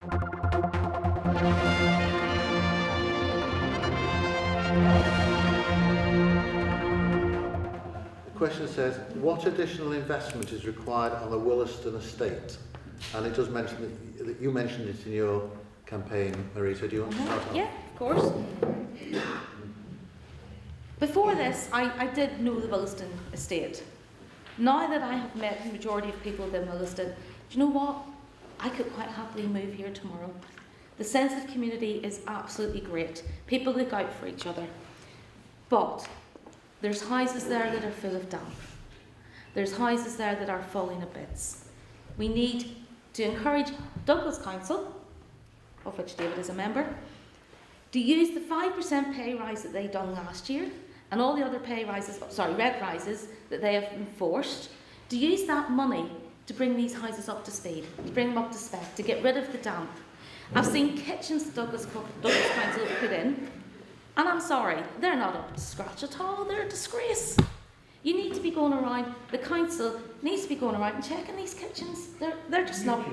The question says, what additional investment is required on the Williston estate? And it does mention that you mentioned it in your campaign, Marita. Do you want to start off? Yeah, of course. Before this, I did know the Williston estate. Now that I have met the majority of people within Williston, do you know what? I could quite happily move here tomorrow. The sense of community is absolutely great. People look out for each other. But there's houses there that are full of damp. There's houses there that are falling to bits. We need to encourage Douglas Council, of which David is a member, to use the 5% pay rise that they done last year and all the other rent rises that they have enforced, to use that money to bring these houses up to speed, to bring them up to spec, to get rid of the damp. I've seen kitchens that Douglas Council have put in, and I'm sorry, they're not up to scratch at all. They're a disgrace. You need to be going around, the council needs to be going around and checking these kitchens. They're just not...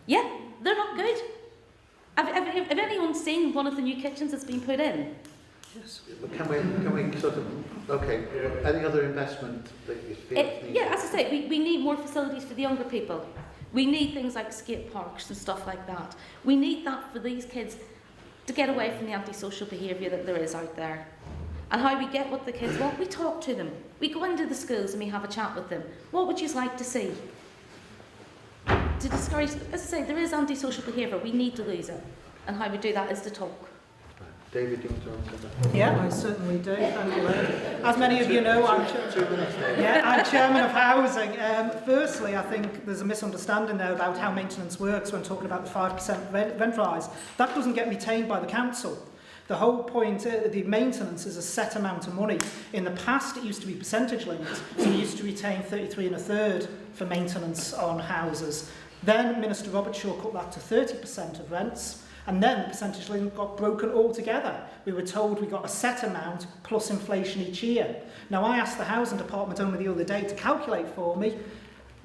Yeah, they're not good. Have anyone seen one of the new kitchens that's been put in? Yes. Can we sort of, okay, any other investment that you feel needs? Yeah, as I say, we need more facilities for the younger people. We need things like skate parks and stuff like that. We need that for these kids to get away from the antisocial behaviour that there is out there. And how we get what the kids want, we talk to them. We go into the schools and we have a chat with them. What would you like to see? To discourage, as I say, there is antisocial behaviour. We need to lose it. And how we do that is to talk. David, do you want to answer that? Yeah, I certainly do. Thank you, Leonard. As many of you know, I'm chairman of housing. Firstly, I think there's a misunderstanding there about how maintenance works when talking about the 5% rent rise. That doesn't get retained by the council. The whole point, the maintenance is a set amount of money. In the past, it used to be percentage linked, so you used to retain 33 1/3 for maintenance on houses. Then Minister Robert Shaw cut that to 30% of rents, and then the percentage link got broken altogether. We were told we got a set amount plus inflation each year. Now, I asked the housing department only the other day to calculate for me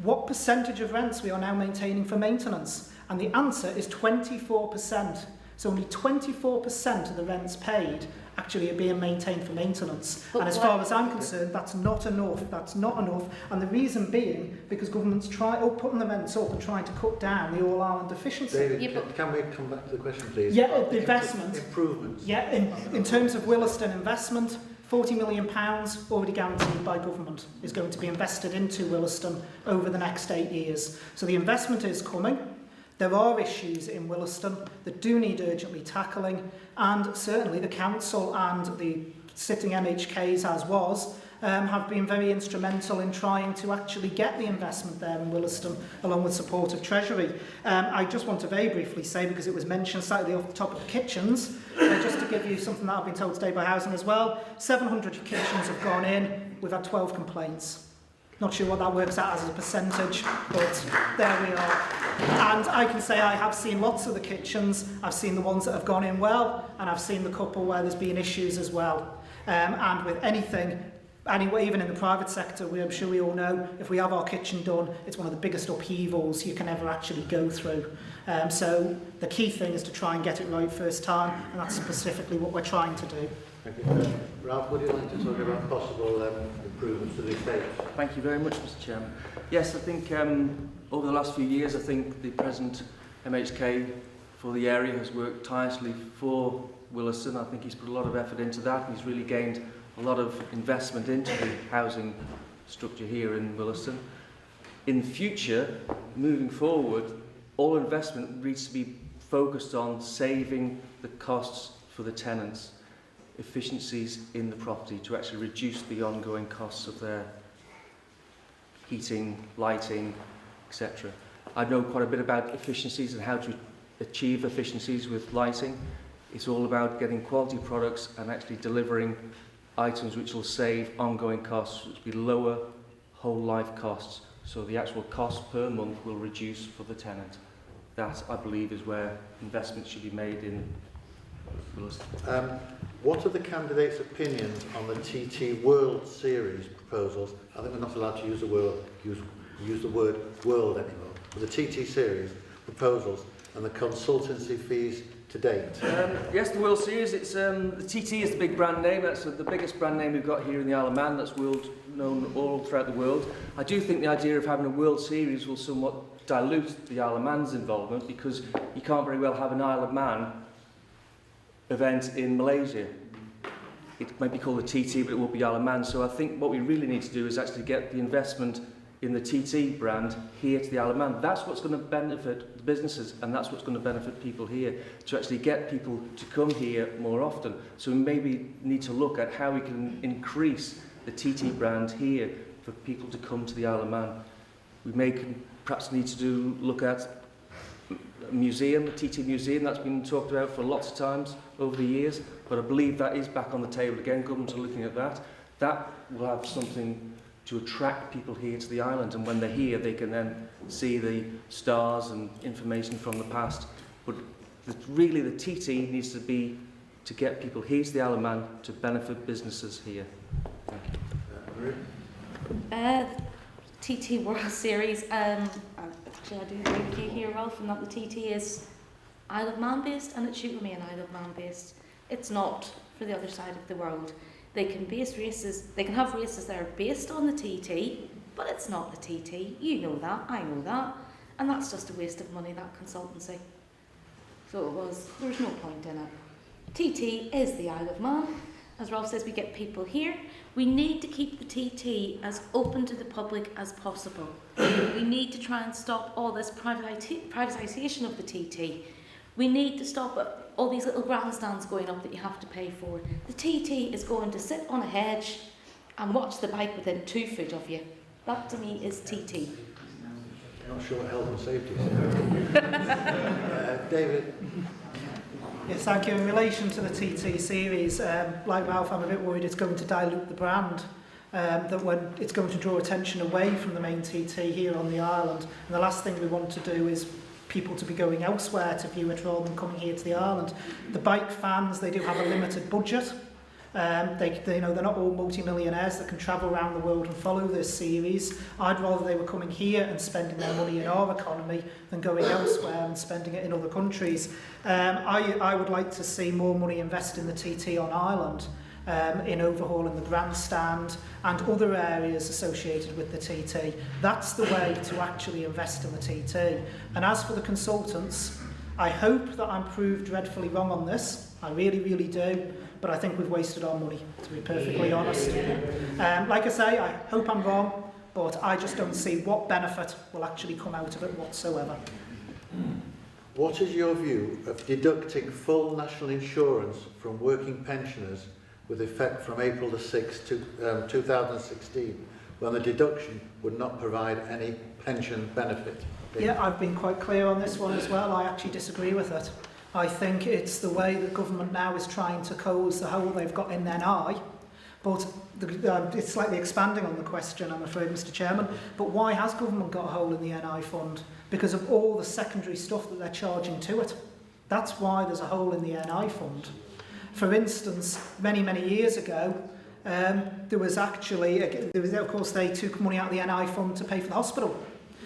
what percentage of rents we are now maintaining for maintenance, and the answer is 24%. So only 24% of the rents paid actually are being maintained for maintenance. But and as far as I'm concerned, that's not enough. That's not enough. And the reason being, because governments putting the rents up and trying to cut down the all-Ireland deficiency. David, can we come back to the question, please? Yeah, the investment. Improvements. Yeah, in terms of Williston investment, £40 million already guaranteed by government is going to be invested into Williston over the next 8 years. So the investment is coming. There are issues in Williston that do need urgently tackling, and certainly the council and the sitting MHKs have been very instrumental in trying to actually get the investment there in Williston, along with support of Treasury. I just want to very briefly say, because it was mentioned slightly off the top of the kitchens, just to give you something that I've been told today by housing as well, 700 kitchens have gone in, we've had 12 complaints. Not sure what that works out as a percentage, but there we are. And I can say I have seen lots of the kitchens. I've seen the ones that have gone in well, and I've seen the couple where there's been issues as well. And with anything, anyway, even in the private sector, I'm sure we all know, if we have our kitchen done, it's one of the biggest upheavals you can ever actually go through. So the key thing is to try and get it right first time, and that's specifically what we're trying to do. Thank you. Ralph, would you like to talk about possible improvements to the estate? Thank you very much, Mr. Chairman. Yes, I think over the last few years, I think the present MHK for the area has worked tirelessly for Williston. I think he's put a lot of effort into that. He's really gained a lot of investment into the housing structure here in Williston. In the future, moving forward, all investment needs to be focused on saving the costs for the tenants, efficiencies in the property to actually reduce the ongoing costs of their heating, lighting, etc. I know quite a bit about efficiencies and how to achieve efficiencies with lighting. It's all about getting quality products and actually delivering items which will save ongoing costs, which will be lower whole life costs. So the actual cost per month will reduce for the tenant. That, I believe, is where investment should be made in Williston. What are the candidates' opinions on the TT World Series proposals? I think we're not allowed to use the word world anymore. But the TT Series proposals and the consultancy fees to date? Yes, the World Series, it's the TT is the big brand name. That's the biggest brand name we've got here in the Isle of Man. That's world known all throughout the world. I do think the idea of having a World Series will somewhat dilute the Isle of Man's involvement, because you can't very well have an Isle of Man event in Malaysia. It might be called the TT, but it won't be Isle of Man. So I think what we really need to do is actually get the investment in the TT brand here to the Isle of Man. That's what's going to benefit the businesses, and that's what's going to benefit people here, to actually get people to come here more often. So we maybe need to look at how we can increase the TT brand here for people to come to the Isle of Man. We may perhaps need to look at a museum, a TT museum, that's been talked about for lots of times over the years, but I believe that is back on the table again. Governments are looking at that. That will have something to attract people here to the island, and when they're here they can then see the stars and information from the past. But really the TT needs to be to get people here to the Isle of Man to benefit businesses here. Thank you. TT World Series, actually I do agree with you here, Ralph, and that the TT is Isle of Man based, and it should remain Isle of Man based. It's not for the other side of the world. They can base races, they can have races that are based on the TT, but it's not the TT. You know that, I know that, and that's just a waste of money, that consultancy. So there's no point in it. TT is the Isle of Man. As Ralph says, we get people here. We need to keep the TT as open to the public as possible. We need to try and stop all this privatisation of the TT. We need to stop all these little grandstands going up that you have to pay for. The TT is going to sit on a hedge and watch the bike within 2 foot of you. That to me is TT. Not sure what health and safety is. David? Yes, thank you. In relation to the TT series, like Ralph, I'm a bit worried it's going to dilute the brand. That when it's going to draw attention away from the main TT here on the island. And the last thing we want to do is people to be going elsewhere to view it rather than coming here to the island. The bike fans, they do have a limited budget. They're not all multi-millionaires that can travel around the world and follow this series. I'd rather they were coming here and spending their money in our economy than going elsewhere and spending it in other countries. I would like to see more money invested in the TT on Ireland, in overhauling the grandstand and other areas associated with the TT. That's the way to actually invest in the TT. And as for the consultants, I hope that I'm proved dreadfully wrong on this. I really, really do. But I think we've wasted our money, to be perfectly honest. Like I say, I hope I'm wrong, but I just don't see what benefit will actually come out of it whatsoever. What is your view of deducting full national insurance from working pensioners with effect from April the 6th, 2016, when the deduction would not provide any pension benefit? Yeah, I've been quite clear on this one as well. I actually disagree with it. I think it's the way the government now is trying to close the hole they've got in NI. But it's slightly expanding on the question, I'm afraid, Mr. Chairman. But why has government got a hole in the NI fund? Because of all the secondary stuff that they're charging to it. That's why there's a hole in the NI fund. For instance, many, many years ago, there was, of course, they took money out of the NI fund to pay for the hospital.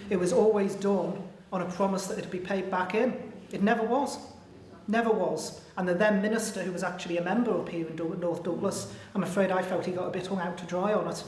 It was always done on a promise that it'd be paid back in. It never was. Never was. And the then minister, who was actually a member up here in North Douglas, I'm afraid I felt he got a bit hung out to dry on it.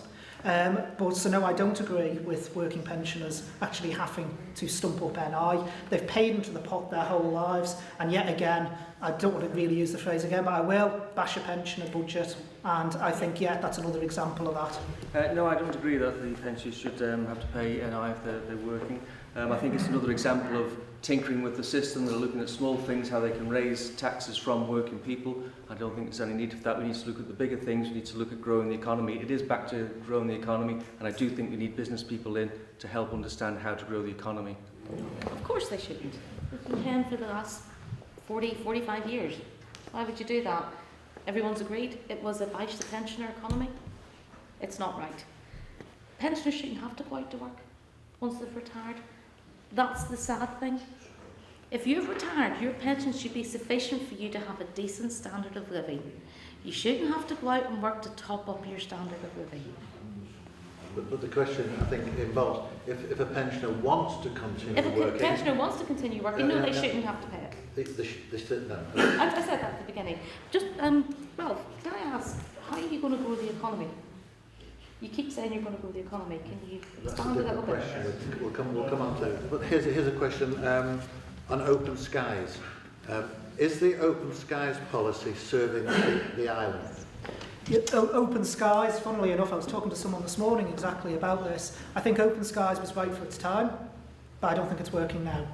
So no, I don't agree with working pensioners actually having to stump up NI. They've paid into the pot their whole lives, and yet again, I don't want to really use the phrase again, but I will bash a pensioner budget, and I think, yeah, that's another example of that. No, I don't agree that the pensioners should have to pay NI if they're working. I think it's another example of tinkering with the system. They're looking at small things, how they can raise taxes from working people. I don't think there's any need for that. We need to look at the bigger things. We need to look at growing the economy. It is back to growing the economy, and I do think we need business people in to help understand how to grow the economy. Of course they shouldn't. They've been paying for the last 40, 45 years. Why would you do that? Everyone's agreed it was a bash the pensioner economy. It's not right. Pensioners shouldn't have to go out to work once they've retired. That's the sad thing. If you've retired, your pension should be sufficient for you to have a decent standard of living. You shouldn't have to go out and work to top up your standard of living. But the question, I think, involves if a pensioner wants to continue If a working... pensioner wants to continue working, no, they shouldn't have to pay it. They should, no. I said that at the beginning. Just, Ralph, can I ask, how are you going to grow the economy? You keep saying you're going to grow the economy. Can you expand a little bit? Question. We'll come on to it. But here's a question on open skies. Is the open skies policy serving the island? Yeah, open skies, funnily enough, I was talking to someone this morning exactly about this. I think open skies was right for its time, but I don't think it's working now.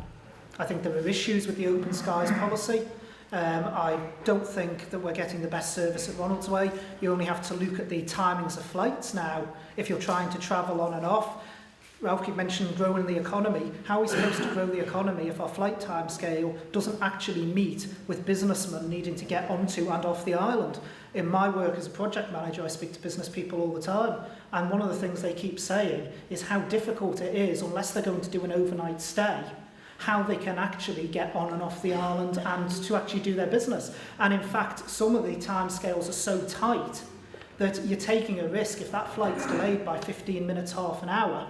I think there are issues with the open skies policy. I don't think that we're getting the best service at Ronaldsway. You only have to look at the timings of flights now if you're trying to travel on and off. Ralph, you mentioned growing the economy. How are we supposed to grow the economy if our flight time scale doesn't actually meet with businessmen needing to get onto and off the island? In my work as a project manager, I speak to business people all the time, and one of the things they keep saying is how difficult it is, unless they're going to do an overnight stay, how they can actually get on and off the island and to actually do their business. And in fact, some of the timescales are so tight that you're taking a risk. If that flight's delayed by 15 minutes, half an hour,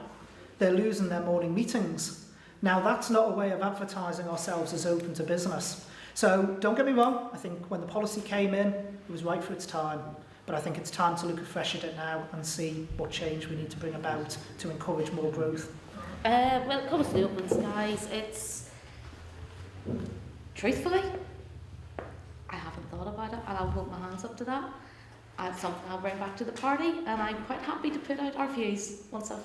they're losing their morning meetings. Now, that's not a way of advertising ourselves as open to business. So don't get me wrong, I think when the policy came in, it was right for its time. But I think it's time to look afresh at it now and see what change we need to bring about to encourage more growth. Well, it comes to the open skies, it's... Truthfully, I haven't thought about it, and I'll hold my hands up to that. It's something I'll bring back to the party, and I'm quite happy to put out our views once I've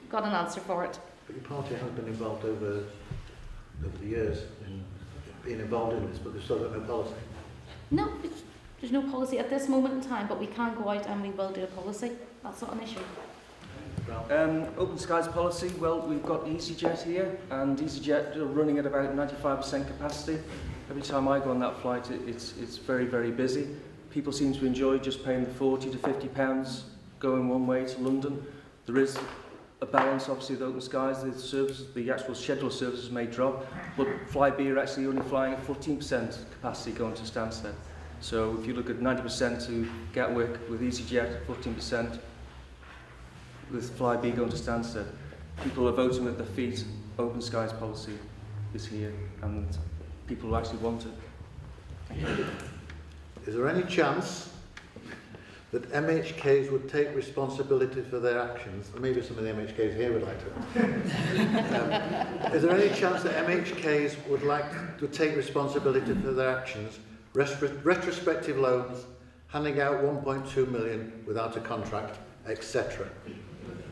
got an answer for it. But your party has been involved over the years in being involved in this, but there's still got no policy. No, there's no policy at this moment in time, but we can go out and we will do a policy. That's not an issue. Open skies policy, well, we've got EasyJet here, and EasyJet are running at about 95% capacity. Every time I go on that flight, it's very, very busy. People seem to enjoy just paying the £40 to £50 going one way to London. There is a balance, obviously, with open skies. The actual scheduled services may drop, but Flybe are actually only flying at 14% capacity going to Stansted. So if you look at 90% to Gatwick with EasyJet, 14%, with Flybe going to Stansted, people are voting with their feet. Open skies policy is here, and people actually want it. Is there any chance that MHKs would take responsibility for their actions? Or maybe some of the MHKs here would like to. Is there any chance that MHKs would like to take responsibility for their actions, retrospective loans, handing out 1.2 million without a contract, etc.?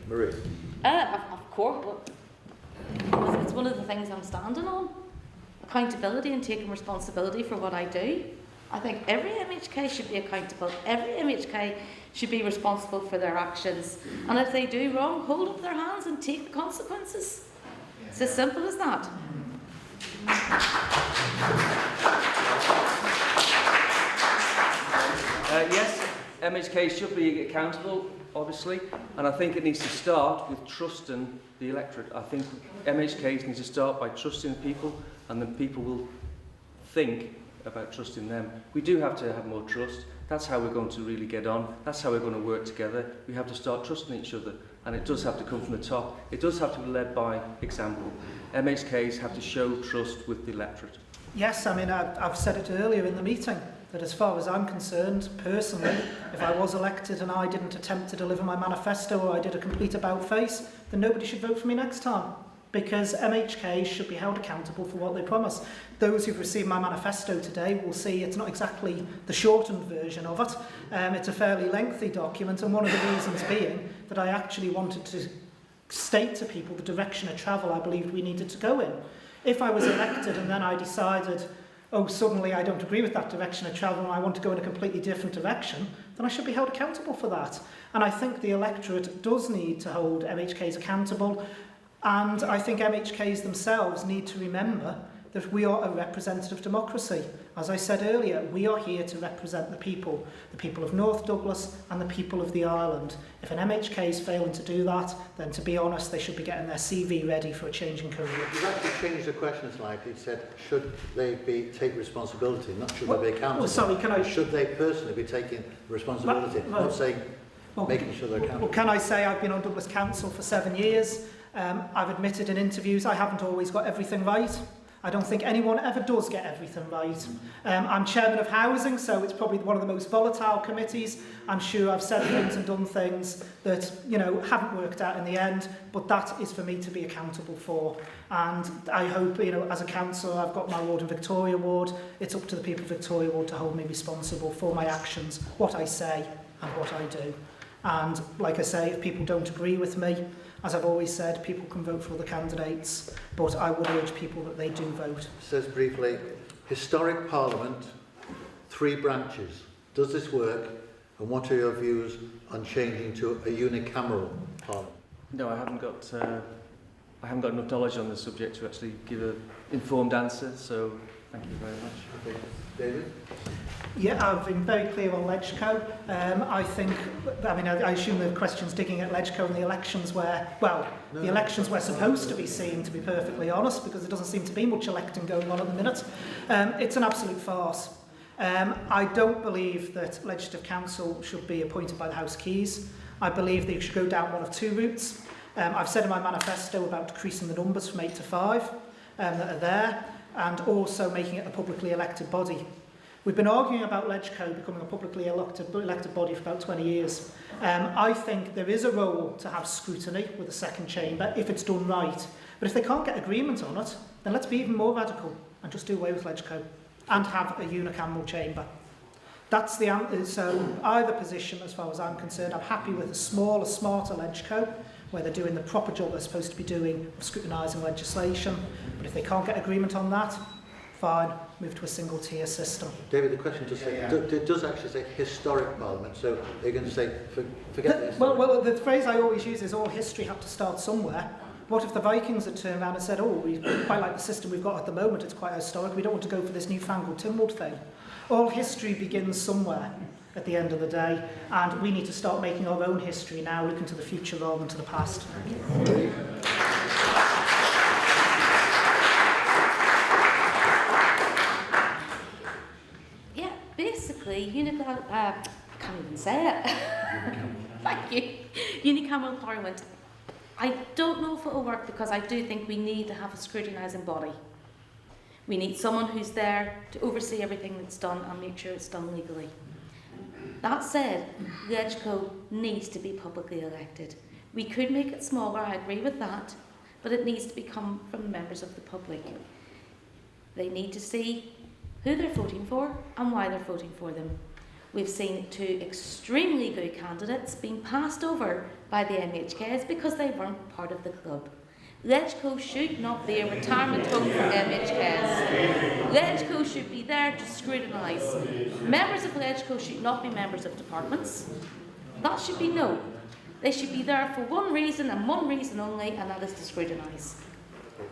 Marie? Of course, but it's one of the things I'm standing on. Accountability and taking responsibility for what I do. I think every MHK should be accountable. Every MHK should be responsible for their actions. And if they do wrong, hold up their hands and take the consequences. It's as simple as that. Yes, MHK should be accountable, obviously, and I think it needs to start with trusting the electorate. I think MHKs need to start by trusting people, and then people will think about trusting them. We do have to have more trust. That's how we're going to really get on. That's how we're going to work together. We have to start trusting each other, and it does have to come from the top. It does have to be led by example. MHKs have to show trust with the electorate. Yes, I mean, I've said it earlier in the meeting, that as far as I'm concerned, personally, if I was elected and I didn't attempt to deliver my manifesto or I did a complete about-face, then nobody should vote for me next time. Because MHK should be held accountable for what they promise. Those who've received my manifesto today will see it's not exactly the shortened version of it. It's a fairly lengthy document, and one of the reasons being that I actually wanted to state to people the direction of travel I believed we needed to go in. If I was elected and then I decided, oh, suddenly I don't agree with that direction of travel and I want to go in a completely different direction, then I should be held accountable for that. And I think the electorate does need to hold MHKs accountable. And I think MHKs themselves need to remember that we are a representative democracy. As I said earlier, we are here to represent the people of North Douglas and the people of the island. If an MHK is failing to do that, then to be honest, they should be getting their CV ready for a changing career. You've actually changed the question slightly. It said, should they take responsibility, not should they be accountable. Oh, sorry, can I... Should they personally be taking responsibility? Right. Not saying making sure they're accountable. Well, can I say I've been on Douglas Council for 7 years. I've admitted in interviews I haven't always got everything right. I don't think anyone ever does get everything right. I'm chairman of housing, so it's probably one of the most volatile committees. I'm sure I've said things and done things that, you know, haven't worked out in the end, but that is for me to be accountable for. And I hope, you know, as a councillor, I've got my ward in Victoria Ward. It's up to the people of Victoria Ward to hold me responsible for my actions, what I say and what I do. And like I say, if people don't agree with me, as I've always said, people can vote for other candidates, but I would urge people that they do vote. It says briefly, historic Parliament, 3 branches. Does this work? And what are your views on changing to a unicameral Parliament? No, I haven't got enough knowledge on the subject to actually give an informed answer, so thank you very much. Okay. David? Yeah, I've been very clear on LegCo. I assume the question's digging at LegCo and the elections where, the elections we're supposed to be seeing, to be perfectly honest, because there doesn't seem to be much electing going on at the minute. It's an absolute farce. I don't believe that Legislative Council should be appointed by the House Keys. I believe that you should go down one of 2 routes. I've said in my manifesto about decreasing the numbers from 8 to 5 that are there, and also making it a publicly elected body. We've been arguing about LegCo becoming a publicly elected body for about 20 years. I think there is a role to have scrutiny with the second chamber if it's done right. But if they can't get agreement on it, then let's be even more radical and just do away with LegCo and have a unicameral chamber. That's the answer. So either position, as far as I'm concerned, I'm happy with a smaller, smarter LegCo, where they're doing the proper job they're supposed to be doing of scrutinising legislation. But if they can't get agreement on that, fine, move to a single tier system. David, the question just says, it does actually say historic Parliament, so they're going to say, forget this. Well, the phrase I always use is all history had to start somewhere. What if the Vikings had turned around and said, we quite like the system we've got at the moment, it's quite historic, we don't want to go for this newfangled Tynwald thing. All history begins somewhere at the end of the day, and we need to start making our own history now, looking to the future rather than to the past. Yeah, basically, I can't even say it. Thank you. Unicameral Parliament. I don't know if it will work because I do think we need to have a scrutinising body. We need someone who's there to oversee everything that's done and make sure it's done legally. That said, LegCo needs to be publicly elected. We could make it smaller, I agree with that, but it needs to come from members of the public. They need to see who they're voting for and why they're voting for them. We've seen 2 extremely good candidates being passed over by the MHKs because they weren't part of the club. LegCo should not be a retirement home for MHKs. LegCo should be there to scrutinise. Members of LegCo should not be members of departments. That should be no. They should be there for one reason and one reason only, and that is to scrutinise.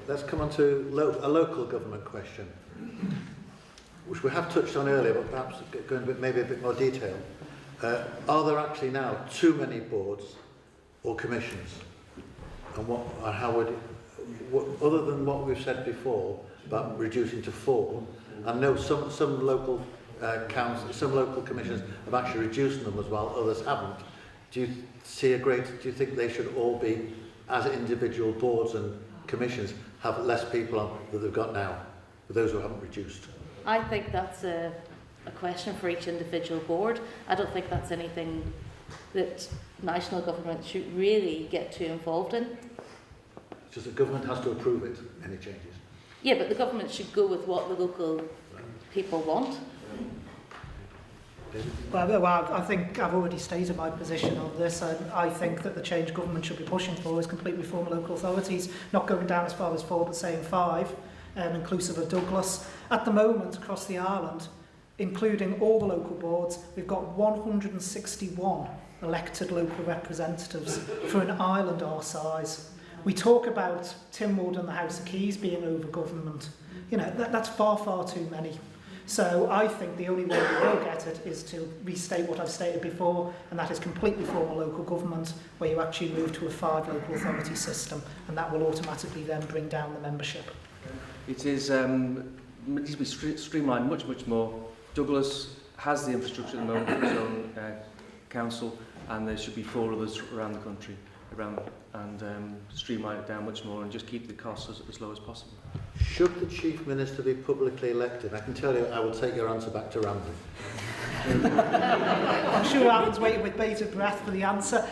Let's come on to a local government question, which we have touched on earlier, but perhaps going maybe a bit more detail. Are there actually now too many boards or commissions? And other than what we've said before about reducing to 4, I know some local councils, some local commissions have actually reduced them as well, others haven't. Do you think they should all be, as individual boards and commissions, have less people on than they've got now, for those who haven't reduced? I think that's a question for each individual board. I don't think that's anything that national government should really get too involved in. It's just the government has to approve it, any changes. Yeah, but the government should go with what the local people want. Well, I think I've already stated my position on this. I think that the change government should be pushing for is complete reform of local authorities, not going down as far as 4, but saying 5, inclusive of Douglas. At the moment, across the island, including all the local boards, we've got 161 elected local representatives for an island our size. We talk about Tynwald and the House of Keys being over government. You know, that's far, far too many. So I think the only way we will get it is to restate what I've stated before, and that is complete reform of local government, where you actually move to a 5 local authority system, and that will automatically then bring down the membership. It is needs to be streamlined much more. Douglas has the infrastructure at the moment for its own council, and there should be 4 others around the country, and streamline it down much more and just keep the costs as low as possible. Should the Chief Minister be publicly elected? I can tell you, I will take your answer back to Ramsey. I'm sure Alan's waiting with bated breath for the answer.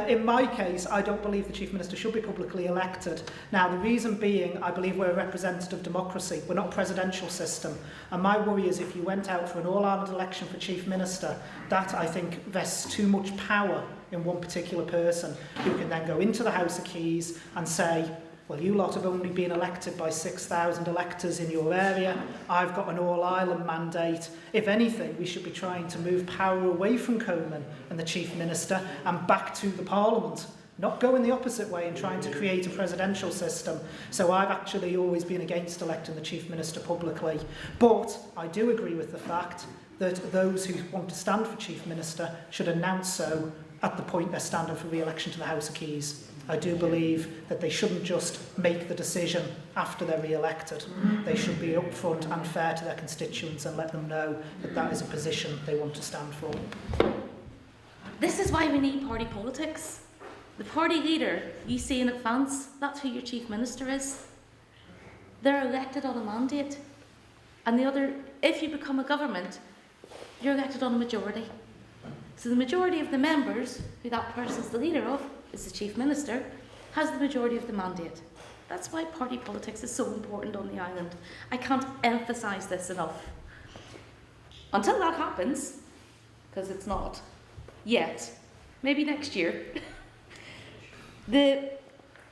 In my case, I don't believe the Chief Minister should be publicly elected. Now, the reason being, I believe we're a representative democracy. We're not a presidential system. And my worry is if you went out for an all-Ireland election for Chief Minister, that, I think, vests too much power in one particular person who can then go into the House of Keys and say, well, you lot have only been elected by 6,000 electors in your area. I've got an all-Ireland mandate. If anything, we should be trying to move power away from Coleman and the Chief Minister and back to the Parliament, not going the opposite way and trying to create a presidential system. So I've actually always been against electing the Chief Minister publicly. But I do agree with the fact that those who want to stand for Chief Minister should announce so at the point they're standing for re-election to the House of Keys. I do believe that they shouldn't just make the decision after they're re-elected. They should be upfront and fair to their constituents and let them know that that is a position they want to stand for. This is why we need party politics. The party leader you see in advance, that's who your Chief Minister is. They're elected on a mandate. And the other, if you become a government, you're elected on a majority. So the majority of the members, who that person's the leader of, is the Chief Minister, has the majority of the mandate. That's why party politics is so important on the island. I can't emphasise this enough. Until that happens, because it's not yet, maybe next year, the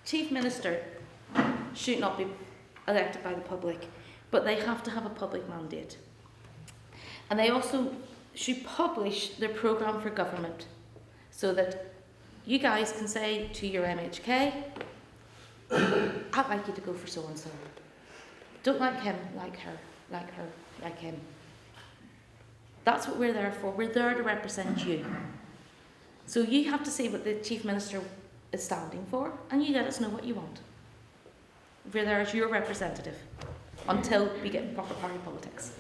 Chief Minister should not be elected by the public, but they have to have a public mandate. And they also should publish their programme for government so that you guys can say to your MHK, I'd like you to go for so-and-so. Don't like him, like her, like him. That's what we're there for. We're there to represent you. So you have to say what the Chief Minister is standing for, and you let us know what you want. We're there as your representative until we get proper party politics.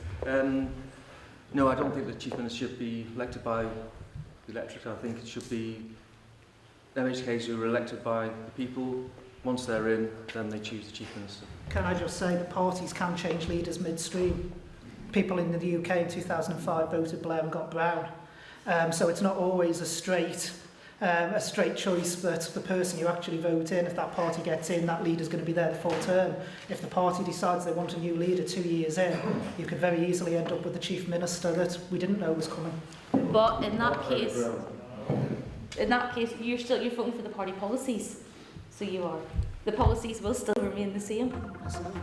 No, I don't think the Chief Minister should be elected by the electorate. I think it should be MHKs who are elected by the people. Once they're in, then they choose the Chief Minister. Can I just say that parties can change leaders midstream? People in the UK in 2005 voted Blair and got Brown. So it's not always a straight choice that the person you actually vote in, if that party gets in, that leader's going to be there the full term. If the party decides they want a new leader 2 years in, you could very easily end up with a Chief Minister that we didn't know was coming. But in that case, you're voting for the party policies. So you are. The policies will still remain the same. Absolutely.